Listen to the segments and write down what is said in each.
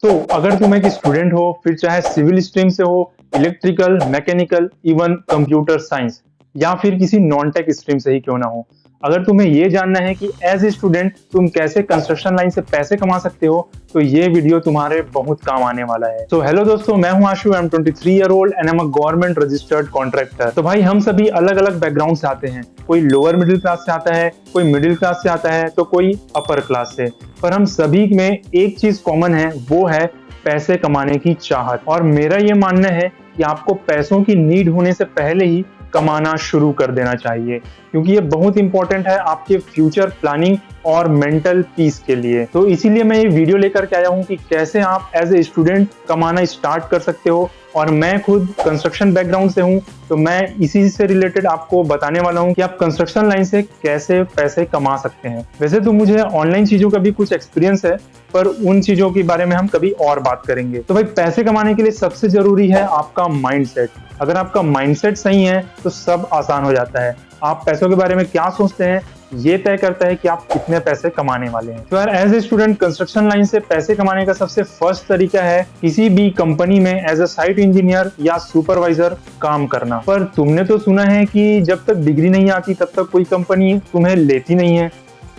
तो अगर तुम एक स्टूडेंट हो, फिर चाहे सिविल स्ट्रीम से हो, electrical, mechanical, even computer science या फिर किसी नॉन टेक स्ट्रीम से ही क्यों ना हो, अगर तुम्हें ये जानना है कि एज ए स्टूडेंट तुम कैसे कंस्ट्रक्शन लाइन से पैसे कमा सकते हो, तो ये वीडियो तुम्हारे बहुत काम आने वाला है। तो हेलो दोस्तों, मैं हूं Ashu, I am 23 year old and am a government registered contractor. तो भाई हम सभी अलग अलग बैकग्राउंड से आते हैं। कोई लोअर मिडिल क्लास से आता है, कोई मिडिल क्लास से आता है, तो कोई अपर क्लास से। पर हम सभी में एक चीज कॉमन है, वो है पैसे कमाने की चाहत। और मेरा ये मानना है कि आपको पैसों की नीड होने से पहले ही कमाना शुरू कर देना चाहिए, क्योंकि ये बहुत इंपॉर्टेंट है आपके फ्यूचर प्लानिंग और मेंटल पीस के लिए। तो इसीलिए मैं ये वीडियो लेकर के आया हूँ कि कैसे आप एज ए स्टूडेंट कमाना स्टार्ट कर सकते हो। और मैं खुद कंस्ट्रक्शन बैकग्राउंड से हूँ, तो मैं इसी से रिलेटेड आपको बताने वाला हूँ कि आप कंस्ट्रक्शन लाइन से कैसे पैसे कमा सकते हैं। वैसे तो मुझे ऑनलाइन चीजों का भी कुछ एक्सपीरियंस है, पर उन चीजों के बारे में हम कभी और बात करेंगे। तो भाई पैसे कमाने के लिए सबसे जरूरी है आपका माइंडसेट। अगर आपका माइंडसेट सही है तो सब आसान हो जाता है। आप पैसों के बारे में क्या सोचते हैं, ये तय करता है कि आप कितने पैसे कमाने वाले हैं। तो यार as a student construction line से पैसे कमाने का सबसे फर्स्ट तरीका है किसी भी कंपनी में एज अ साइट इंजीनियर या सुपरवाइजर काम करना। पर तुमने तो सुना है कि जब तक डिग्री नहीं आती तब तक कोई कंपनी तुम्हें लेती नहीं है।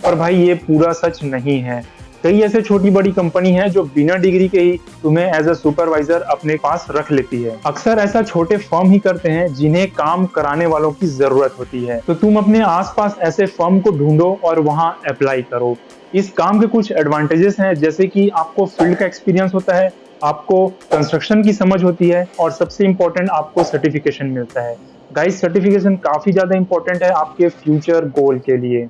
पर भाई ये पूरा सच नहीं है। कई ऐसे छोटी बड़ी कंपनी है जो बिना डिग्री के ही तुम्हें एज अ सुपरवाइजर अपने पास रख लेती है। अक्सर ऐसा छोटे फर्म ही करते हैं जिन्हें काम कराने वालों की जरूरत होती है। तो तुम अपने आसपास ऐसे फर्म को ढूंढो और वहां अप्लाई करो। इस काम के कुछ एडवांटेजेस हैं, जैसे कि आपको फील्ड का एक्सपीरियंस होता है, आपको कंस्ट्रक्शन की समझ होती है, और सबसे इम्पोर्टेंट आपको सर्टिफिकेशन मिलता है। गाइस, सर्टिफिकेशन काफी ज्यादा इंपॉर्टेंट है आपके फ्यूचर गोल के लिए।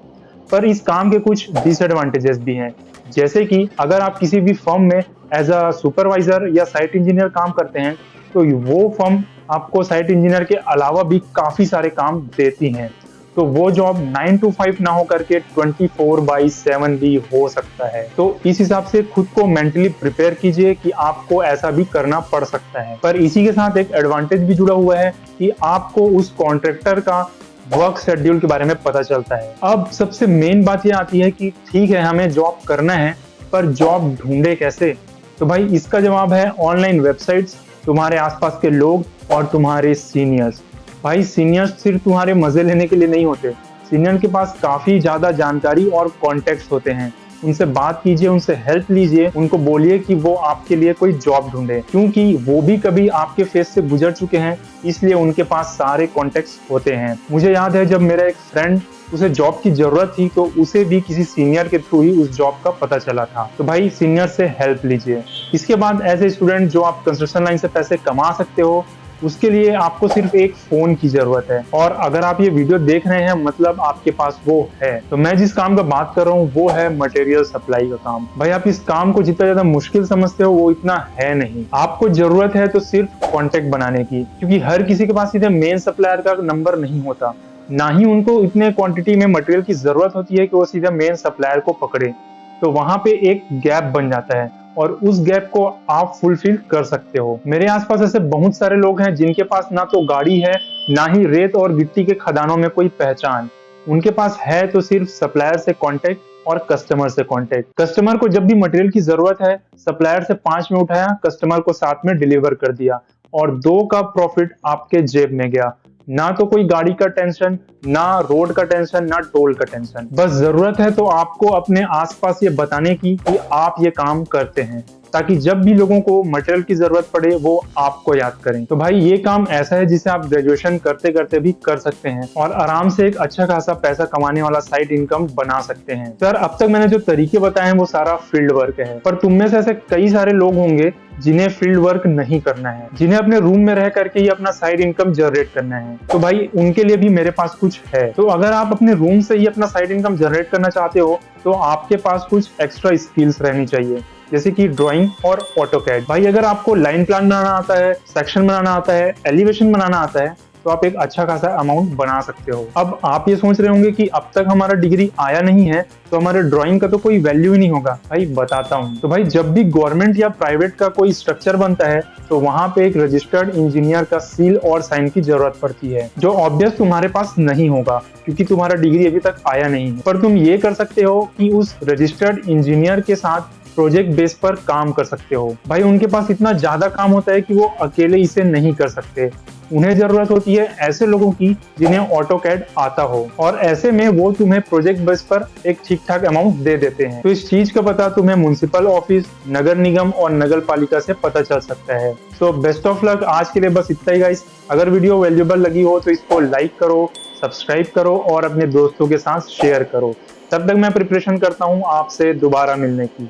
पर इस काम के कुछ डिसएडवांटेजेस भी हैं, जैसे कि अगर आप किसी भी फर्म में एज अ सुपरवाइजर या साइट इंजीनियर काम करते हैं, तो वो फर्म आपको साइट इंजीनियर के अलावा भी काफी सारे काम देती हैं। तो वो जॉब 9 to 5 ना हो करके 24/7 भी हो सकता है। तो इस हिसाब से खुद को मेंटली प्रिपेयर कीजिए कि आपको ऐसा भी करना पड़ सकता है। पर इसी के साथ एक एडवांटेज भी जुड़ा हुआ है कि आपको उस कॉन्ट्रैक्टर का वर्क शेड्यूल के बारे में पता चलता है। अब सबसे मेन बात ये आती है कि ठीक है, हमें जॉब करना है, पर जॉब ढूंढे कैसे? तो भाई इसका जवाब है ऑनलाइन वेबसाइट्स, तुम्हारे आसपास के लोग और तुम्हारे सीनियर्स। भाई सीनियर्स सिर्फ तुम्हारे मजे लेने के लिए नहीं होते। सीनियर के पास काफी ज्यादा जानकारी और कॉन्टेक्ट होते हैं। उनसे बात कीजिए, उनसे हेल्प लीजिए, उनको बोलिए कि वो आपके लिए कोई जॉब ढूंढे, क्योंकि वो भी कभी आपके फेस से गुजर चुके हैं, इसलिए उनके पास सारे कॉन्टेक्ट्स होते हैं। मुझे याद है जब मेरा एक फ्रेंड, उसे जॉब की जरूरत थी, तो उसे भी किसी सीनियर के थ्रू ही उस जॉब का पता चला था। तो भाई सीनियर से हेल्प लीजिए। इसके बाद एज ए स्टूडेंट जो आप कंस्ट्रक्शन लाइन से पैसे कमा सकते हो, उसके लिए आपको सिर्फ एक फोन की जरूरत है। और अगर आप ये वीडियो देख रहे हैं, मतलब आपके पास वो है। तो मैं जिस काम का बात कर रहा हूँ वो है मटेरियल सप्लाई का काम। भाई आप इस काम को जितना ज्यादा मुश्किल समझते हो वो इतना है नहीं। आपको जरूरत है तो सिर्फ कॉन्टेक्ट बनाने की, क्योंकि हर किसी के पास सीधे मेन सप्लायर का नंबर नहीं होता, ना ही उनको इतने क्वांटिटी में मटेरियल की जरूरत होती है कि वो सीधा मेन सप्लायर को पकड़े। तो वहां पे एक गैप बन जाता है और उस गैप को आप फुलफिल कर सकते हो। मेरे आसपास ऐसे बहुत सारे लोग हैं जिनके पास ना तो गाड़ी है, ना ही रेत और गिट्टी के खदानों में कोई पहचान। उनके पास है तो सिर्फ सप्लायर से कांटेक्ट और कस्टमर से कांटेक्ट। कस्टमर को जब भी मटेरियल की जरूरत है, सप्लायर से 5 में उठाया, कस्टमर को 7 में डिलीवर कर दिया, और 2 का प्रॉफिट आपके जेब में गया। ना तो कोई गाड़ी का टेंशन, ना रोड का टेंशन, ना टोल का टेंशन। बस जरूरत है तो आपको अपने आसपास ये बताने की कि आप ये काम करते हैं, ताकि जब भी लोगों को मटेरियल की जरूरत पड़े वो आपको याद करें। तो भाई ये काम ऐसा है जिसे आप ग्रेजुएशन करते करते भी कर सकते हैं और आराम से एक अच्छा खासा पैसा कमाने वाला साइड इनकम बना सकते हैं। सर अब तक मैंने जो तरीके बताए हैं वो सारा फील्ड वर्क है, पर तुम में से ऐसे कई सारे लोग होंगे जिन्हें फील्ड वर्क नहीं करना है, जिन्हें अपने रूम में रह करके ही अपना साइड इनकम जनरेट करना है। तो भाई उनके लिए भी मेरे पास कुछ है। तो अगर आप अपने रूम से ही अपना साइड इनकम जनरेट करना चाहते हो, तो आपके पास कुछ एक्स्ट्रा स्किल्स रहनी चाहिए, जैसे कि ड्राइंग और ऑटोकैड। भाई अगर आपको लाइन प्लान बनाना आता है, सेक्शन बनाना आता है, एलिवेशन बनाना आता है, तो आप एक अच्छा खासा अमाउंट बना सकते हो। अब आप ये सोच रहे होंगे कि अब तक हमारा डिग्री आया नहीं है तो हमारे ड्राइंग का तो कोई वैल्यू ही नहीं होगा। भाई बताता हूँ। तो भाई जब भी गवर्नमेंट या प्राइवेट का कोई स्ट्रक्चर बनता है तो वहां पे एक रजिस्टर्ड इंजीनियर का सील और साइन की जरूरत पड़ती है, जो ऑब्वियस तुम्हारे पास नहीं होगा क्योंकि तुम्हारा डिग्री अभी तक आया नहीं है। पर तुम ये कर सकते हो कि उस रजिस्टर्ड इंजीनियर के साथ प्रोजेक्ट बेस पर काम कर सकते हो। भाई उनके पास इतना ज्यादा काम होता है कि वो अकेले इसे नहीं कर सकते। उन्हें जरूरत होती है ऐसे लोगों की जिन्हें ऑटोकैड आता हो, और ऐसे में वो तुम्हें प्रोजेक्ट बेस पर एक ठीक ठाक अमाउंट दे देते हैं। तो इस चीज का पता तुम्हें म्युनिसिपल ऑफिस, नगर निगम और नगर पालिका से पता चल सकता है। So best of luck. आज के लिए बस इतना ही गाइस। अगर वीडियो वैल्यूएबल लगी हो तो इसको लाइक करो, सब्सक्राइब करो और अपने दोस्तों के साथ शेयर करो। तब तक मैं प्रिपरेशन करता हूँ आपसे दोबारा मिलने की।